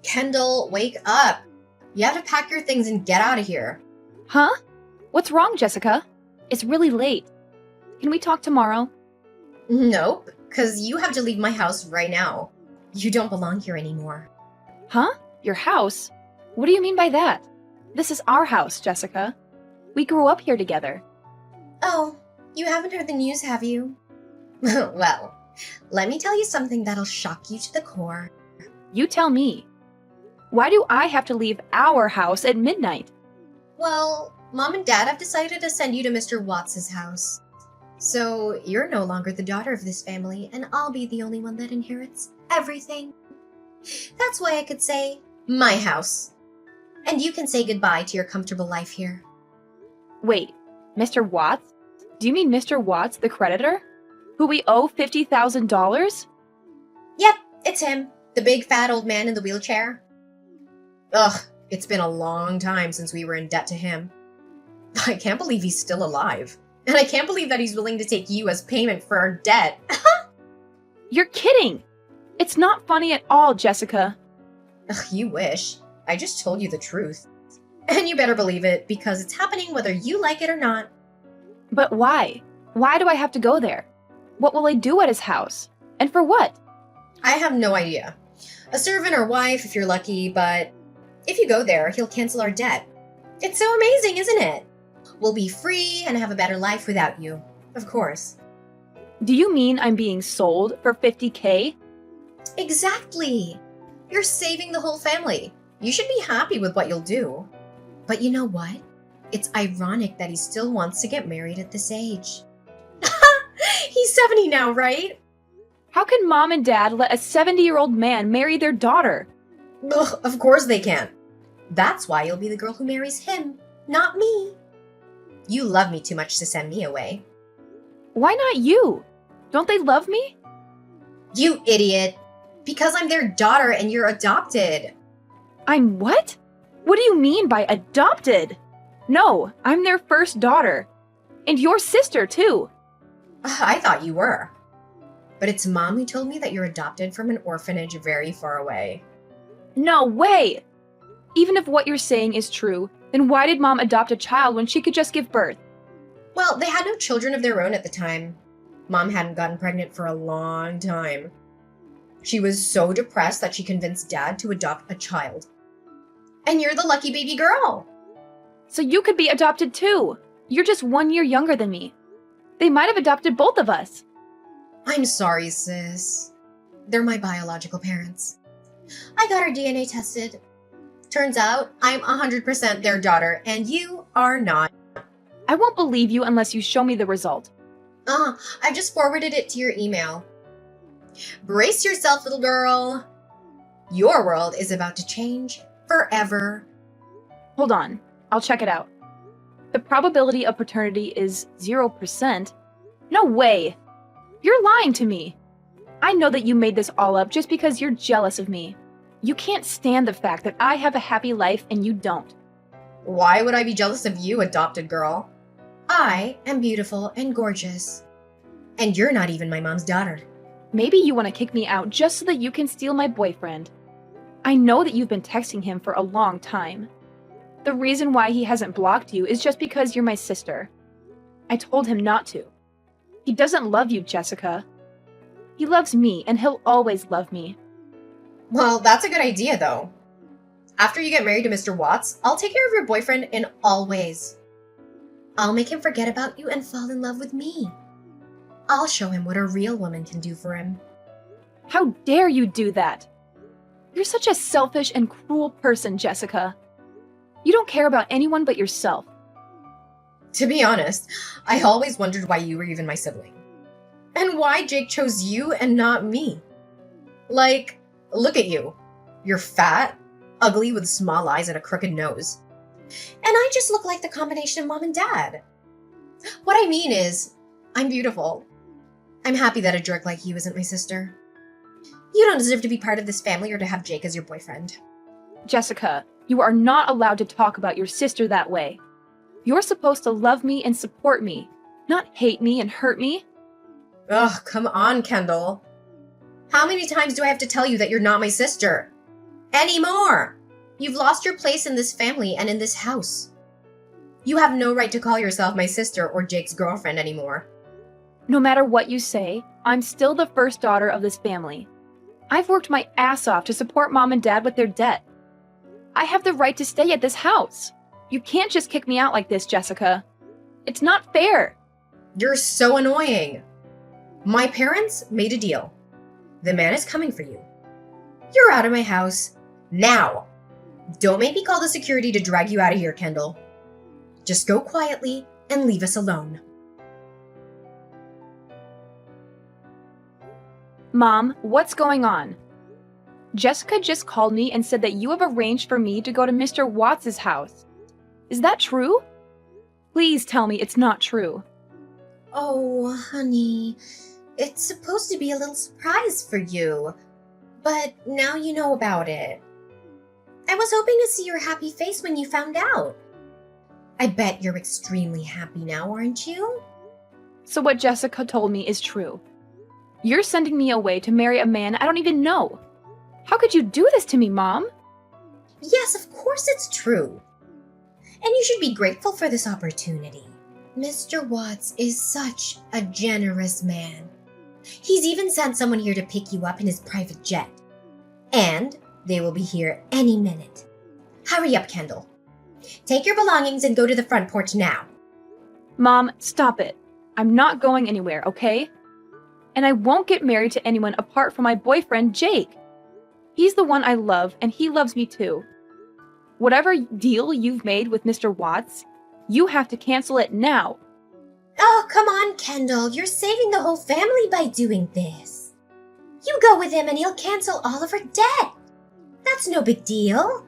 Kendall, wake up. You have to pack your things and get out of here. Huh? What's wrong, Jessica? It's really late. Can we talk tomorrow? Nope, because you have to leave my house right now. You don't belong here anymore. Huh? Your house? What do you mean by that? This is our house, Jessica. We grew up here together. Oh, you haven't heard the news, have you? Well, let me tell you something that'll shock you to the core. You tell me. Why do I have to leave our house at midnight? Well, Mom and Dad have decided to send you to Mr. Watts's house. So you're no longer the daughter of this family, and I'll be the only one that inherits everything. That's why I could say, my house. And you can say goodbye to your comfortable life here. Wait, Mr. Watts? Do you mean Mr. Watts, the creditor? Who we owe $50,000? Yep, it's him. The big fat old man in the wheelchair. Ugh, it's been a long time since we were in debt to him. I can't believe he's still alive. And I can't believe that he's willing to take you as payment for our debt. You're kidding! It's not funny at all, Jessica. Ugh, you wish. I just told you the truth. And you better believe it, because it's happening whether you like it or not. But why? Why do I have to go there? What will I do at his house? And for what? I have no idea. A servant or wife if you're lucky, but if you go there, he'll cancel our debt. It's so amazing, isn't it? We'll be free and have a better life without you. Of course. Do you mean I'm being sold for $50K? Exactly. You're saving the whole family. You should be happy with what you'll do. But you know what? It's ironic that he still wants to get married at this age. He's 70 now, right? How can Mom and Dad let a 70-year-old man marry their daughter? Ugh, of course they can't. That's why you'll be the girl who marries him, not me. You love me too much to send me away. Why not you? Don't they love me? You idiot. Because I'm their daughter and you're adopted. I'm what? What do you mean by adopted? No, I'm their first daughter. And your sister, too. I thought you were. But it's Mom who told me that you're adopted from an orphanage very far away. No way! Even if what you're saying is true, then why did Mom adopt a child when she could just give birth? Well, they had no children of their own at the time. Mom hadn't gotten pregnant for a long time. She was so depressed that she convinced Dad to adopt a child. And you're the lucky baby girl. So you could be adopted too. You're just 1 year younger than me. They might have adopted both of us. I'm sorry, sis. They're my biological parents. I got our DNA tested. Turns out I'm 100% their daughter, and you are not. I won't believe you unless you show me the result. I just forwarded it to your email. Brace yourself, little girl. Your world is about to change forever. Hold on, I'll check it out. The probability of paternity is 0%. No way! You're lying to me. I know that you made this all up just because you're jealous of me. You can't stand the fact that I have a happy life and you don't. Why would I be jealous of you, adopted girl? I am beautiful and gorgeous. And you're not even my mom's daughter. Maybe you want to kick me out just so that you can steal my boyfriend. I know that you've been texting him for a long time. The reason why he hasn't blocked you is just because you're my sister. I told him not to. He doesn't love you, Jessica. He loves me, and he'll always love me. Well, that's a good idea, though. After you get married to Mr. Watts, I'll take care of your boyfriend in all ways. I'll make him forget about you and fall in love with me. I'll show him what a real woman can do for him. How dare you do that? You're such a selfish and cruel person, Jessica. You don't care about anyone but yourself. To be honest, I always wondered why you were even my sibling. And why Jake chose you and not me. Like, look at you. You're fat, ugly with small eyes and a crooked nose. And I just look like the combination of Mom and Dad. What I mean is, I'm beautiful. I'm happy that a jerk like you isn't my sister. You don't deserve to be part of this family or to have Jake as your boyfriend. Jessica, you are not allowed to talk about your sister that way. You're supposed to love me and support me, not hate me and hurt me. Ugh, come on, Kendall. How many times do I have to tell you that you're not my sister? anymore. You've lost your place in this family and in this house. You have no right to call yourself my sister or Jake's girlfriend anymore. No matter what you say, I'm still the first daughter of this family. I've worked my ass off to support Mom and Dad with their debt. I have the right to stay at this house. You can't just kick me out like this, Jessica. It's not fair. You're so annoying. My parents made a deal. The man is coming for you. You're out of my house. Now. Don't make me call the security to drag you out of here, Kendall. Just go quietly and leave us alone. Mom, what's going on? Jessica just called me and said that you have arranged for me to go to Mr. Watts' house. Is that true? Please tell me it's not true. Oh, honey, it's supposed to be a little surprise for you, but now you know about it. I was hoping to see your happy face when you found out. I bet you're extremely happy now, aren't you? So what Jessica told me is true. You're sending me away to marry a man I don't even know. How could you do this to me, Mom? Yes, of course it's true. And you should be grateful for this opportunity. Mr. Watts is such a generous man. He's even sent someone here to pick you up in his private jet. And they will be here any minute. Hurry up, Kendall. Take your belongings and go to the front porch now. Mom, stop it. I'm not going anywhere, okay? And I won't get married to anyone apart from my boyfriend, Jake. He's the one I love, and he loves me too. Whatever deal you've made with Mr. Watts, you have to cancel it now. Oh, come on, Kendall. You're saving the whole family by doing this. You go with him and he'll cancel all of our debt. That's no big deal.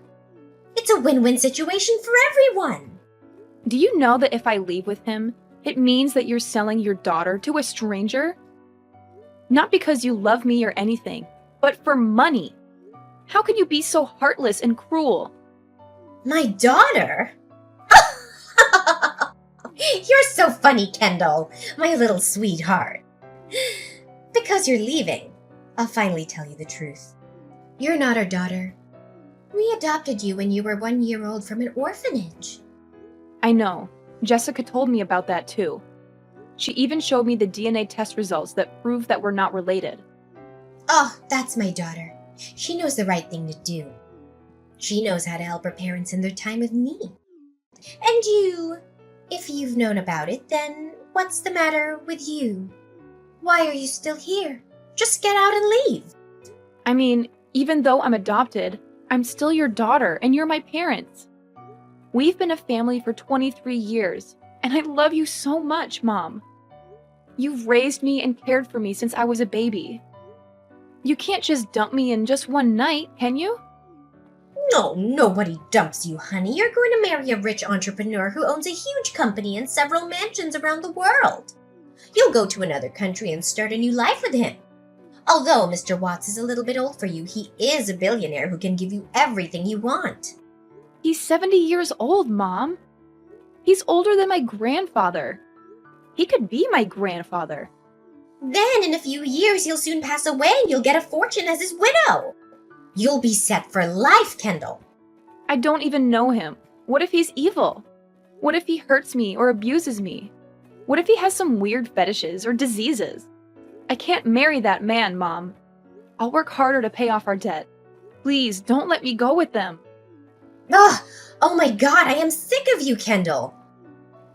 It's a win-win situation for everyone. Do you know that if I leave with him, it means that you're selling your daughter to a stranger? Not because you love me or anything, but for money. How can you be so heartless and cruel? My daughter? You're so funny, Kendall, my little sweetheart. Because you're leaving, I'll finally tell you the truth. You're not our daughter. We adopted you when you were 1 year old from an orphanage. I know. Jessica told me about that too. She even showed me the DNA test results that prove that we're not related. Oh, that's my daughter. She knows the right thing to do. She knows how to help her parents in their time of need. And you, if you've known about it, then what's the matter with you? Why are you still here? Just get out and leave. I mean, even though I'm adopted, I'm still your daughter and you're my parents. We've been a family for 23 years, and I love you so much, Mom. You've raised me and cared for me since I was a baby. You can't just dump me in just one night, can you? No, nobody dumps you, honey. You're going to marry a rich entrepreneur who owns a huge company and several mansions around the world. You'll go to another country and start a new life with him. Although Mr. Watts is a little bit old for you, he is a billionaire who can give you everything you want. He's 70 years old, Mom. He's older than my grandfather. He could be my grandfather. Then, in a few years, he'll soon pass away and you'll get a fortune as his widow. You'll be set for life, Kendall. I don't even know him. What if he's evil? What if he hurts me or abuses me? What if he has some weird fetishes or diseases? I can't marry that man, Mom. I'll work harder to pay off our debt. Please, don't let me go with them. Ugh! Oh my God, I am sick of you, Kendall.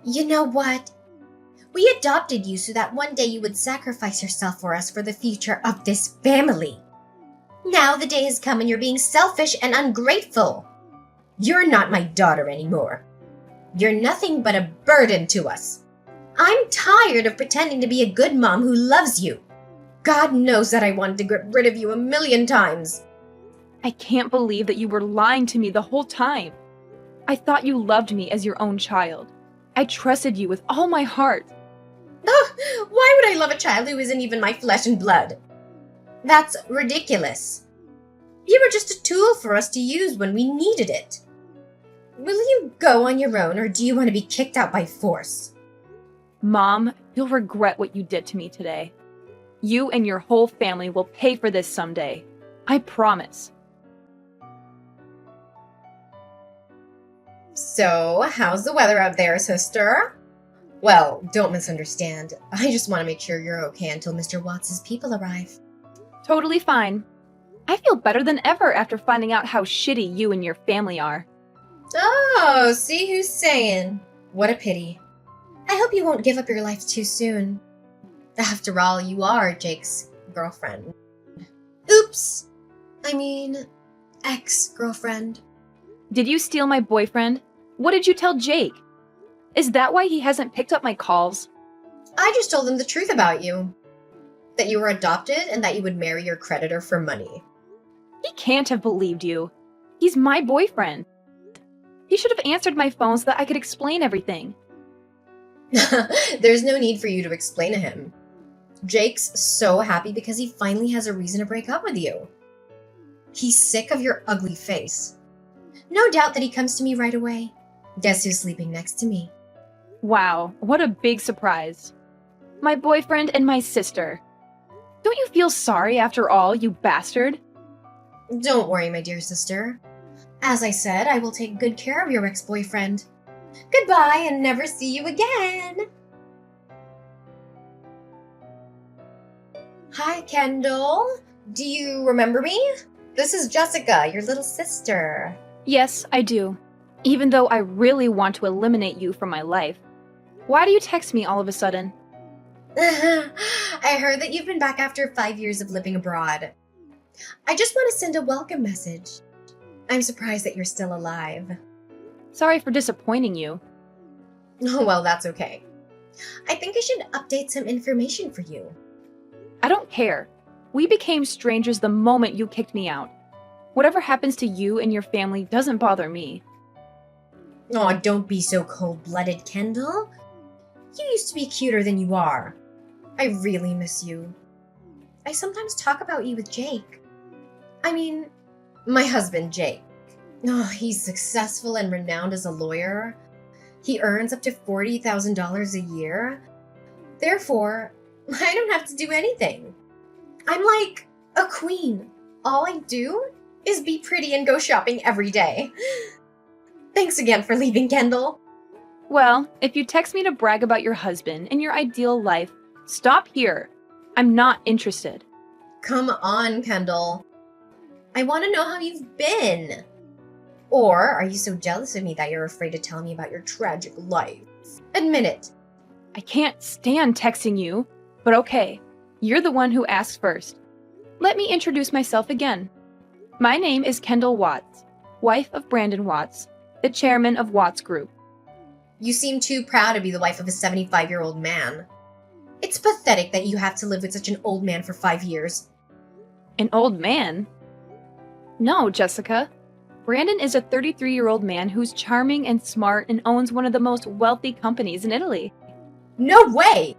You know what? We adopted you so that one day you would sacrifice yourself for us for the future of this family. Now the day has come and you're being selfish and ungrateful. You're not my daughter anymore. You're nothing but a burden to us. I'm tired of pretending to be a good mom who loves you. God knows that I wanted to get rid of you a million times. I can't believe that you were lying to me the whole time. I thought you loved me as your own child. I trusted you with all my heart. Why would I love a child who isn't even my flesh and blood? That's ridiculous. You were just a tool for us to use when we needed it. Will you go on your own, or do you want to be kicked out by force? Mom, you'll regret what you did to me today. You and your whole family will pay for this someday. I promise. So, how's the weather out there, sister? Well, don't misunderstand. I just want to make sure you're okay until Mr. Watts's people arrive. Totally fine. I feel better than ever after finding out how shitty you and your family are. Oh, see who's saying. What a pity. I hope you won't give up your life too soon. After all, you are Jake's girlfriend. Oops! I mean, ex-girlfriend. Did you steal my boyfriend? What did you tell Jake? Is that why he hasn't picked up my calls? I just told him the truth about you. That you were adopted and that you would marry your creditor for money. He can't have believed you. He's my boyfriend. He should have answered my phone so that I could explain everything. There's no need for you to explain to him. Jake's so happy because he finally has a reason to break up with you. He's sick of your ugly face. No doubt that he comes to me right away. Guess who's sleeping next to me? Wow, what a big surprise. My boyfriend and my sister. Don't you feel sorry after all, you bastard? Don't worry, my dear sister. As I said, I will take good care of your ex-boyfriend. Goodbye and never see you again. Hi, Kendall. Do you remember me? This is Jessica, your little sister. Yes, I do. Even though I really want to eliminate you from my life. Why do you text me all of a sudden? I heard that you've been back after 5 years of living abroad. I just want to send a welcome message. I'm surprised that you're still alive. Sorry for disappointing you. Oh, well, that's okay. I think I should update some information for you. I don't care. We became strangers the moment you kicked me out. Whatever happens to you and your family doesn't bother me. Oh, don't be so cold-blooded, Kendall. You used to be cuter than you are. I really miss you. I sometimes talk about you with Jake. I mean, my husband, Jake. Oh, he's successful and renowned as a lawyer. He earns up to $40,000 a year. Therefore, I don't have to do anything. I'm like a queen. All I do is be pretty and go shopping every day. Thanks again for leaving, Kendall. Well, if you text me to brag about your husband and your ideal life, stop here. I'm not interested. Come on, Kendall. I want to know how you've been. Or are you so jealous of me that you're afraid to tell me about your tragic life? Admit it. I can't stand texting you, but okay, you're the one who asked first. Let me introduce myself again. My name is Kendall Watts, wife of Brandon Watts, the chairman of Watts Group. You seem too proud to be the wife of a 75-year-old man. It's pathetic that you have to live with such an old man for 5 years. An old man? No, Jessica. Brandon is a 33-year-old man who's charming and smart and owns one of the most wealthy companies in Italy. No way!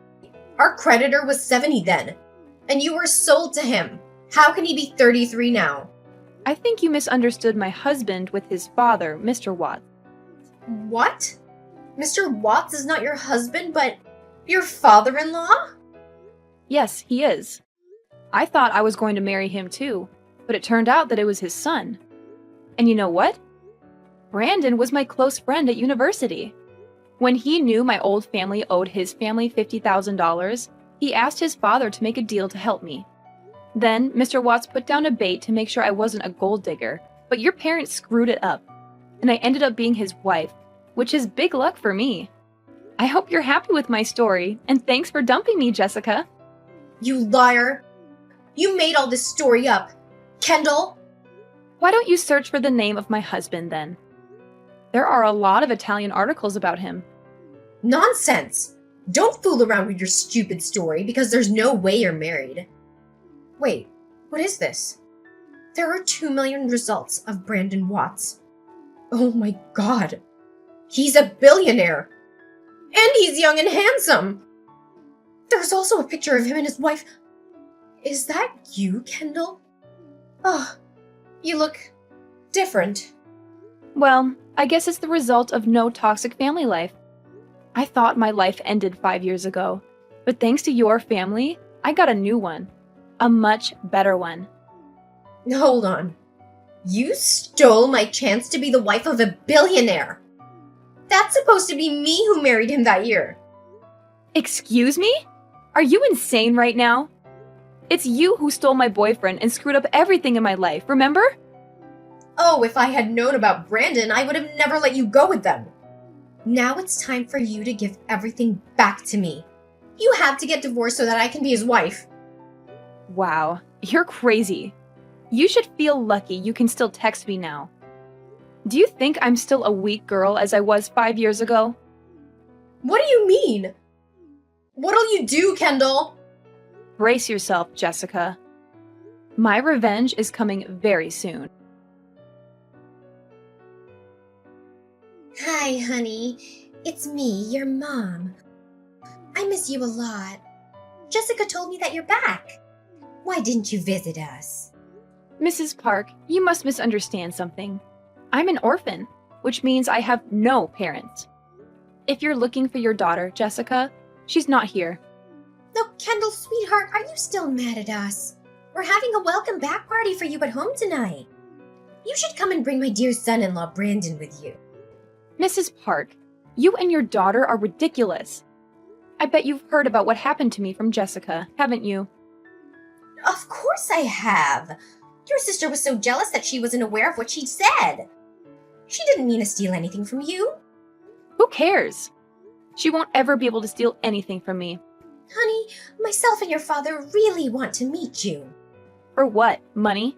Our creditor was 70 then, and you were sold to him. How can he be 33 now? I think you misunderstood my husband with his father, Mr. Watts. What? Mr. Watts is not your husband, but your father-in-law? Yes, he is. I thought I was going to marry him too, but it turned out that it was his son. And you know what? Brandon was my close friend at university. When he knew my old family owed his family $50,000, he asked his father to make a deal to help me. Then, Mr. Watts put down a bait to make sure I wasn't a gold digger, but your parents screwed it up, and I ended up being his wife, which is big luck for me. I hope you're happy with my story, and thanks for dumping me, Jessica. You liar! You made all this story up! Kendall! Why don't you search for the name of my husband, then? There are a lot of Italian articles about him. Nonsense! Don't fool around with your stupid story, because there's no way you're married. Wait, what is this? There are 2 million results of Brandon Watts. Oh my god. He's a billionaire! And he's young and handsome! There's also a picture of him and his wife. Is that you, Kendall? Oh, you look different. Well, I guess it's the result of no toxic family life. I thought my life ended 5 years ago, but thanks to your family, I got a new one. A much better one. Hold on. You stole my chance to be the wife of a billionaire. That's supposed to be me who married him that year. Excuse me? Are you insane right now? It's you who stole my boyfriend and screwed up everything in my life, remember? Oh, if I had known about Brandon, I would have never let you go with them. Now it's time for you to give everything back to me. You have to get divorced so that I can be his wife. Wow, you're crazy. You should feel lucky you can still text me now. Do you think I'm still a weak girl as I was 5 years ago? What do you mean? What'll you do, Kendall? Brace yourself, Jessica. My revenge is coming very soon. Hi, honey. It's me, your mom. I miss you a lot. Jessica told me that you're back. Why didn't you visit us? Mrs. Park, you must misunderstand something. I'm an orphan, which means I have no parents. If you're looking for your daughter, Jessica, she's not here. No, Kendall, sweetheart, are you still mad at us? We're having a welcome back party for you at home tonight. You should come and bring my dear son-in-law Brandon with you. Mrs. Park, you and your daughter are ridiculous. I bet you've heard about what happened to me from Jessica, haven't you? Of course I have. Your sister was so jealous that she wasn't aware of what she said. She didn't mean to steal anything from you. Who cares? She won't ever be able to steal anything from me. Honey, myself and your father really want to meet you. For what? Money?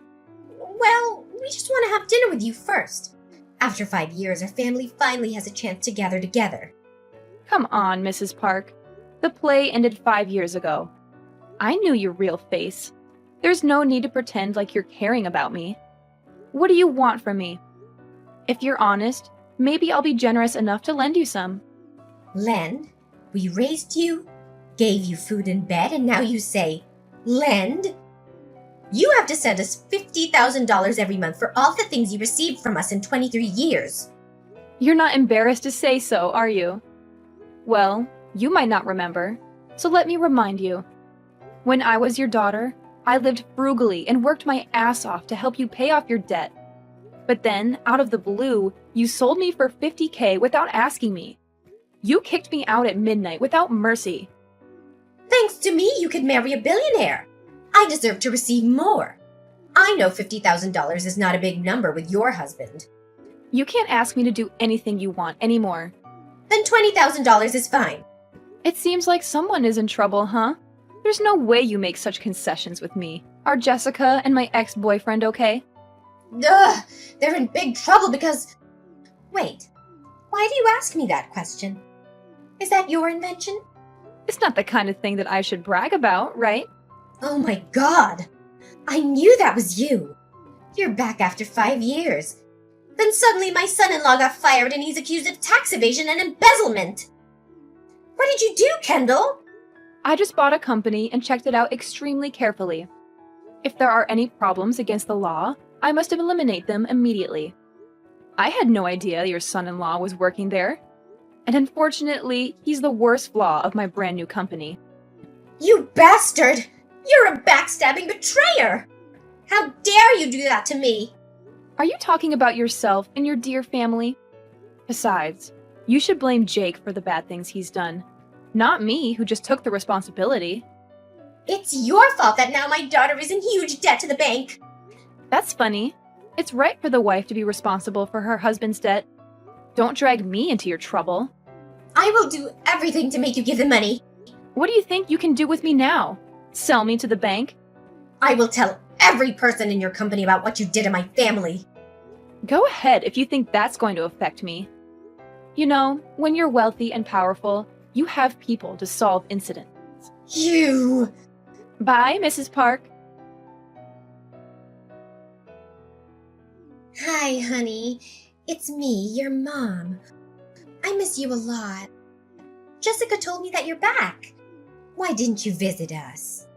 Well, we just want to have dinner with you first. After 5 years, our family finally has a chance to gather together. Come on, Mrs. Park. The play ended 5 years ago. I knew your real face. There's no need to pretend like you're caring about me. What do you want from me? If you're honest, maybe I'll be generous enough to lend you some. Lend? We raised you, gave you food and bed, and now you say, lend? You have to send us $50,000 every month for all the things you received from us in 23 years. You're not embarrassed to say so, are you? Well, you might not remember, so let me remind you. When I was your daughter, I lived frugally and worked my ass off to help you pay off your debt. But then, out of the blue, you sold me for $50K without asking me. You kicked me out at midnight without mercy. Thanks to me, you could marry a billionaire. I deserve to receive more. I know $50,000 is not a big number with your husband. You can't ask me to do anything you want anymore. Then $20,000 is fine. It seems like someone is in trouble, huh? There's no way you make such concessions with me. Are Jessica and my ex-boyfriend okay? Ugh, they're in big trouble because... Wait, why do you ask me that question? Is that your invention? It's not the kind of thing that I should brag about, right? Oh my god! I knew that was you! You're back after 5 years. Then suddenly my son-in-law got fired and he's accused of tax evasion and embezzlement! What did you do, Kendall? I just bought a company and checked it out extremely carefully. If there are any problems against the law, I must eliminate them immediately. I had no idea your son-in-law was working there. And unfortunately, he's the worst flaw of my brand new company. You bastard! You're a backstabbing betrayer! How dare you do that to me? Are you talking about yourself and your dear family? Besides, you should blame Jake for the bad things he's done, not me, who just took the responsibility. It's your fault that now my daughter is in huge debt to the bank. That's funny. It's right for the wife to be responsible for her husband's debt. Don't drag me into your trouble. I will do everything to make you give the money. What do you think you can do with me now? Sell me to the bank? I will tell every person in your company about what you did to my family. Go ahead if you think that's going to affect me. You know, when you're wealthy and powerful, you have people to solve incidents. You! Bye, Mrs. Park. Hi, honey. It's me, your mom. I miss you a lot. Jessica told me that you're back. Why didn't you visit us?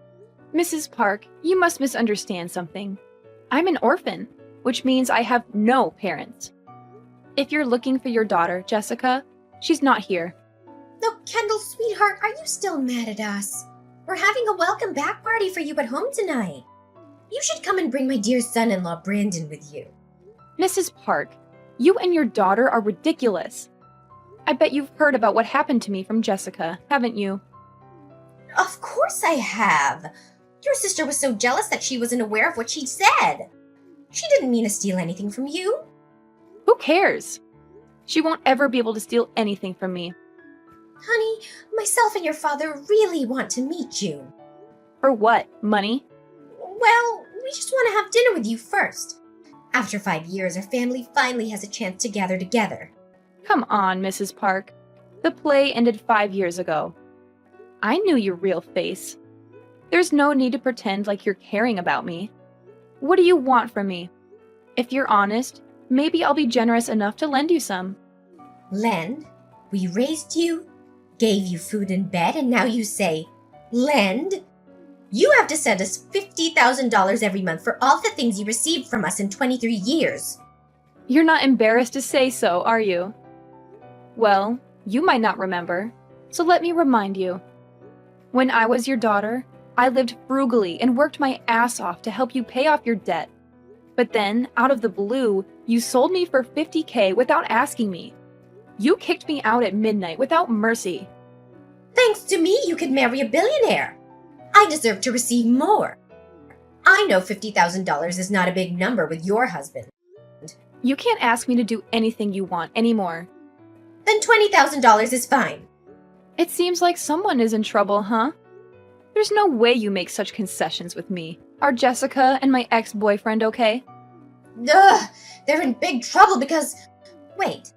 Mrs. Park, you must misunderstand something. I'm an orphan, which means I have no parents. If you're looking for your daughter, Jessica, she's not here. No, Kendall, sweetheart, are you still mad at us? We're having a welcome back party for you at home tonight. You should come and bring my dear son-in-law Brandon with you. Mrs. Park, you and your daughter are ridiculous. I bet you've heard about what happened to me from Jessica, haven't you? Of course I have. Your sister was so jealous that she wasn't aware of what she said. She didn't mean to steal anything from you. Who cares? She won't ever be able to steal anything from me. Honey, myself and your father really want to meet you. For what? Money? Well, we just want to have dinner with you first. After 5 years, our family finally has a chance to gather together. Come on, Mrs. Park. The play ended 5 years ago. I knew your real face. There's no need to pretend like you're caring about me. What do you want from me? If you're honest, maybe I'll be generous enough to lend you some. Lend? We raised you, gave you food and bed, and now you say, lend? You have to send us $50,000 every month for all the things you received from us in 23 years. You're not embarrassed to say so, are you? Well, you might not remember, so let me remind you. When I was your daughter, I lived frugally and worked my ass off to help you pay off your debt. But then, out of the blue, you sold me for $50K without asking me. You kicked me out at midnight without mercy. Thanks to me, you could marry a billionaire. I deserve to receive more. I know $50,000 is not a big number with your husband. You can't ask me to do anything you want anymore. Then $20,000 is fine. It seems like someone is in trouble, huh? There's no way you make such concessions with me. Are Jessica and my ex-boyfriend okay? Ugh, they're in big trouble because... Wait,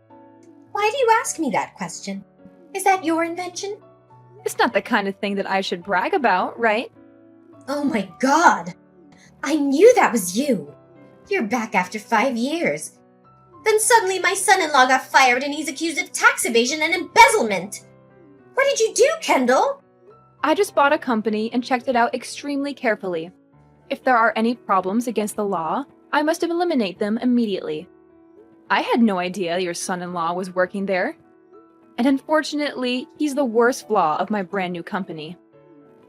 why do you ask me that question? Is that your invention? It's not the kind of thing that I should brag about, right? Oh my god! I knew that was you! You're back after 5 years. Then suddenly my son-in-law got fired and he's accused of tax evasion and embezzlement! What did you do, Kendall? I just bought a company and checked it out extremely carefully. If there are any problems against the law, I must eliminate them immediately. I had no idea your son-in-law was working there. And unfortunately, he's the worst flaw of my brand new company.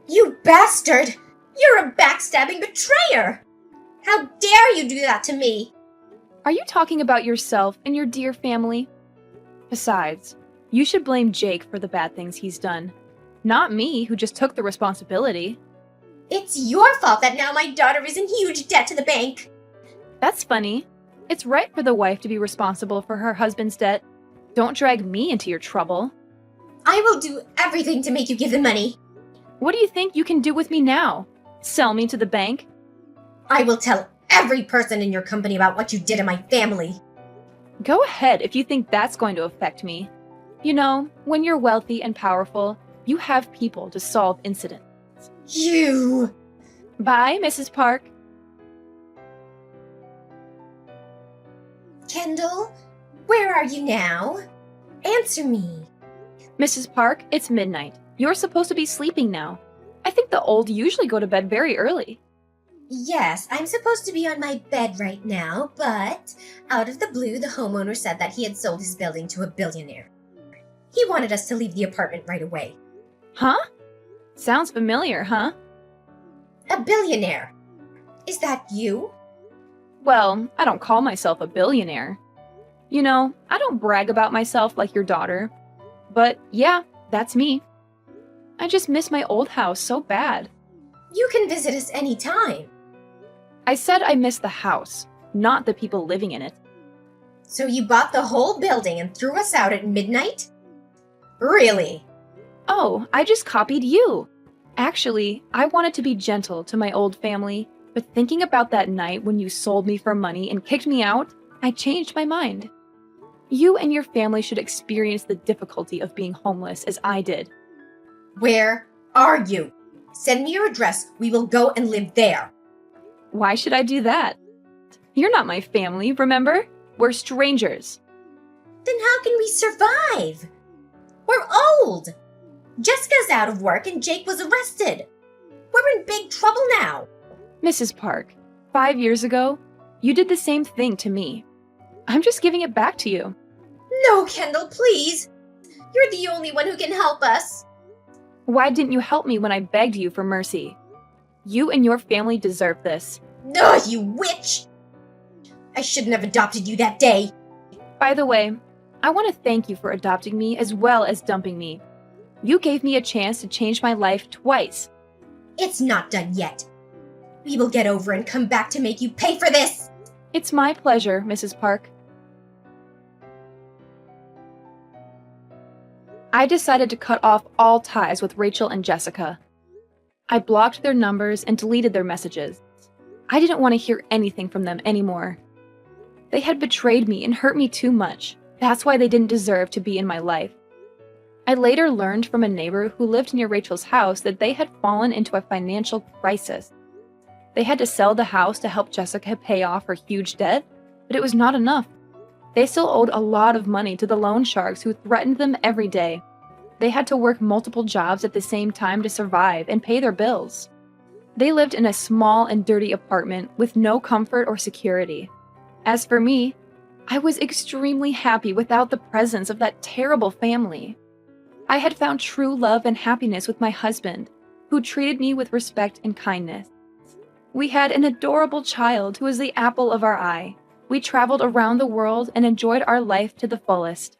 You bastard! You're a backstabbing betrayer! How dare you do that to me? Are you talking about yourself and your dear family? Besides, you should blame Jake for the bad things he's done. Not me, who just took the responsibility. It's your fault that now my daughter is in huge debt to the bank. That's funny. It's right for the wife to be responsible for her husband's debt. Don't drag me into your trouble. I will do everything to make you give the money. What do you think you can do with me now? Sell me to the bank? I will tell every person in your company about what you did to my family. Go ahead if you think that's going to affect me. You know, when you're wealthy and powerful, you have people to solve incidents. You! Bye, Mrs. Park. Kendall, where are you now? Answer me. Mrs. Park, it's midnight. You're supposed to be sleeping now. I think the old usually go to bed very early. Yes, I'm supposed to be on my bed right now, but out of the blue, the homeowner said that he had sold his building to a billionaire. He wanted us to leave the apartment right away. Huh? Sounds familiar, huh? A billionaire. Is that you? Well, I don't call myself a billionaire. You know, I don't brag about myself like your daughter. But yeah, that's me. I just miss my old house so bad. You can visit us anytime. I said I miss the house, not the people living in it. So you bought the whole building and threw us out at midnight? Really? Oh, I just copied you. Actually, I wanted to be gentle to my old family, but thinking about that night when you sold me for money and kicked me out, I changed my mind. You and your family should experience the difficulty of being homeless as I did. Where are you? Send me your address. We will go and live there. Why should I do that? You're not my family, remember? We're strangers. Then how can we survive? We're old. Jessica's out of work and Jake was arrested. We're in big trouble now. Mrs. Park, 5 years ago, you did the same thing to me. I'm just giving it back to you. No, Kendall, please. You're the only one who can help us. Why didn't you help me when I begged you for mercy? You and your family deserve this. Ugh, you witch! I shouldn't have adopted you that day. By the way, I want to thank you for adopting me as well as dumping me. You gave me a chance to change my life twice. It's not done yet. We will get over and come back to make you pay for this! It's my pleasure, Mrs. Park. I decided to cut off all ties with Rachel and Jessica. I blocked their numbers and deleted their messages. I didn't want to hear anything from them anymore. They had betrayed me and hurt me too much. That's why they didn't deserve to be in my life. I later learned from a neighbor who lived near Rachel's house that they had fallen into a financial crisis. They had to sell the house to help Jessica pay off her huge debt, but it was not enough. They still owed a lot of money to the loan sharks who threatened them every day. They had to work multiple jobs at the same time to survive and pay their bills. They lived in a small and dirty apartment with no comfort or security. As for me, I was extremely happy without the presence of that terrible family. I had found true love and happiness with my husband, who treated me with respect and kindness. We had an adorable child who was the apple of our eye. We traveled around the world and enjoyed our life to the fullest.